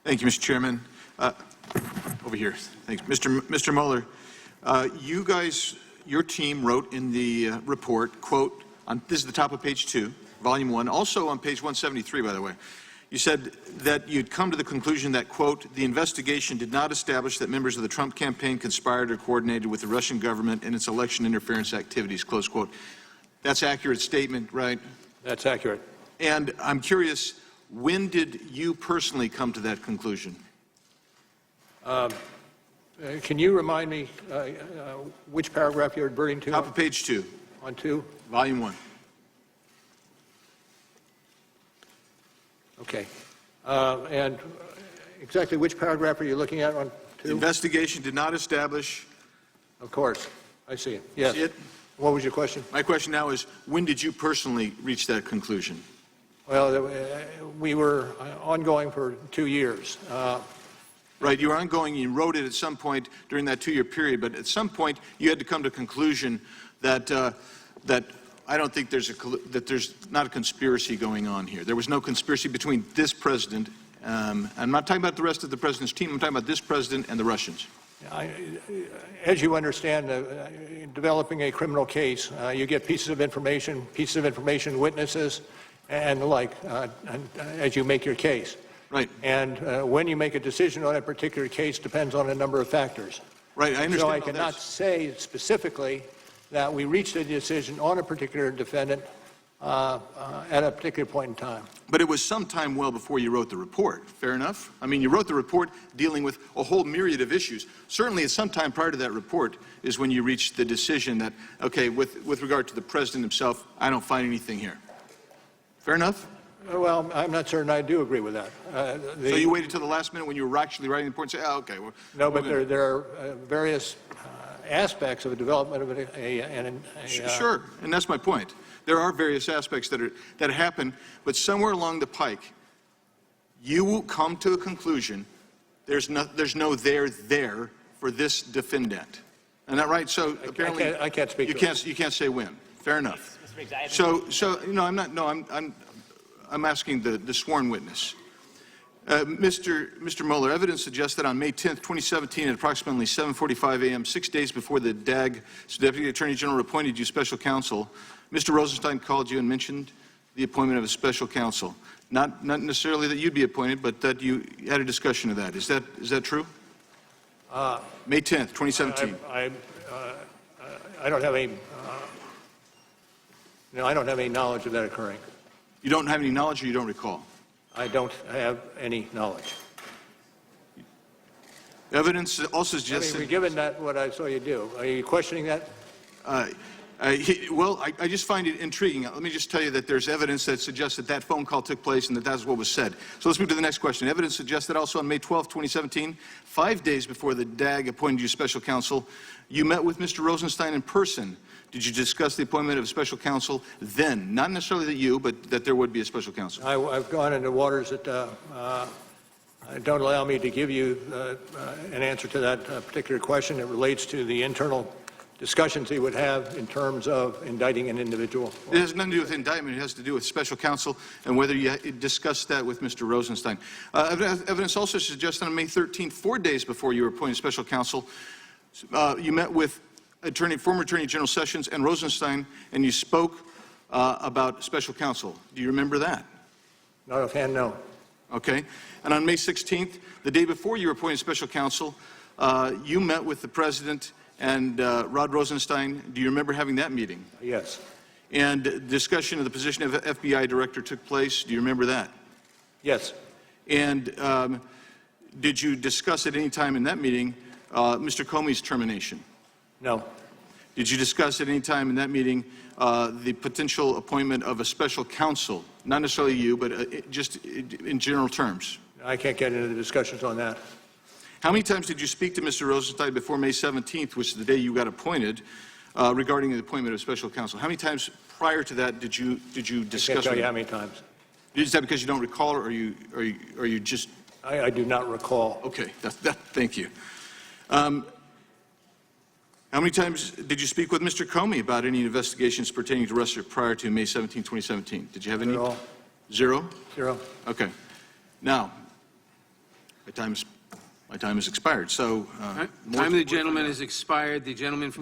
Thank you, Mr. Chairman. Over here. Thanks. Mr. Mueller, you guys, your team wrote in the report, quote, this is the top of page 2, volume 1, also on page 173, by the way. You said that you'd come to the conclusion that, quote, the investigation did not establish that members of the Trump campaign conspired or coordinated with the Russian government in its election interference activities, close quote. That's an accurate statement, right? That's accurate. And I'm curious, when did you personally come to that conclusion? Can you remind me which paragraph you're referring to? Top of page 2. On 2? Volume 1. Okay. And exactly which paragraph are you looking at on 2? The investigation did not establish. Of course. I see it. Yes. See it? What was your question? My question now is, when did you personally reach that conclusion? Well, we were ongoing for 2 years. Right, you were ongoing, you wrote it at some point during that 2-year period, but at some point you had to come to a conclusion that that I don't think there's not a conspiracy going on here. There was no conspiracy between this president. I'm not talking about the rest of the president's team. I'm talking about this president and the Russians. As you understand, developing a criminal case, you get pieces of information, witnesses, and the like, as you make your case. Right. And when you make a decision on a particular case depends on a number of factors. Right, I understand. So I cannot say specifically that we reached a decision on a particular defendant at a particular point in time. But it was some time well before you wrote the report, fair enough? I mean, you wrote the report dealing with a whole myriad of issues. Certainly at some time prior to that report is when you reached the decision that, okay, with regard to the president himself, I don't find anything here. Fair enough? Well, I'm not certain I do agree with that. So you waited until the last minute when you were actually writing the report and say, oh, okay. No, but there are various aspects of a development of Sure, and that's my point. There are various aspects that happen, but somewhere along the pike, you will come to a conclusion. There's no there for this defendant. Isn't that right? So apparently, I can't speak. You can't say when. Fair enough. So you know, I'm asking the sworn witness. Mr. Mueller, evidence suggests that on May 10th, 2017, at approximately 7:45 a.m., 6 days before the DAG Deputy Attorney General appointed you special counsel, Mr. Rosenstein called you and mentioned the appointment of a special counsel. Not necessarily that you'd be appointed, but that you had a discussion of that. Is that true? May 10th, 2017. I don't have any. I don't have any knowledge of that occurring. You don't have any knowledge, or you don't recall? I don't have any knowledge. Evidence also suggests. I mean, given that what I saw you do, are you questioning that? Well, I just find it intriguing. Let me just tell you that there's evidence that suggests that phone call took place and that that's what was said. So let's move to the next question. Evidence suggests that also on May 12, 2017, 5 days before the DAG appointed you special counsel, you met with Mr. Rosenstein in person. Did you discuss the appointment of a special counsel then? Not necessarily that you, but that there would be a special counsel. I've gone into waters that don't allow me to give you an answer to that particular question. It relates to the internal discussions he would have in terms of indicting an individual. It has nothing to do with indictment. It has to do with special counsel and whether you discussed that with Mr. Rosenstein. Evidence also suggests that on May 13th, 4 days before you were appointed special counsel, you met with former Attorney General Sessions and Rosenstein, and you spoke about special counsel. Do you remember that? Not offhand, no. Okay. And on May 16th, the day before you were appointed special counsel, you met with the President and Rod Rosenstein. Do you remember having that meeting? Yes. And discussion of the position of FBI director took place. Do you remember that? Yes. And did you discuss at any time in that meeting Mr. Comey's termination? No. Did you discuss at any time in that meeting the potential appointment of a special counsel? Not necessarily you, but just in general terms. I can't get into the discussions on that. How many times did you speak to Mr. Rosenstein before May 17th, which is the day you got appointed, regarding the appointment of special counsel? How many times prior to that did you discuss? I can't tell you how many times. Is that because you don't recall, or are you just? I do not recall. Okay, thank you. How many times did you speak with Mr. Comey about any investigations pertaining to Russia prior to May 17, 2017? Did you have any? Zero. Zero? Zero. Okay. Now, My time has expired, so. All right. more Time of the to- gentleman has expired. The gentleman from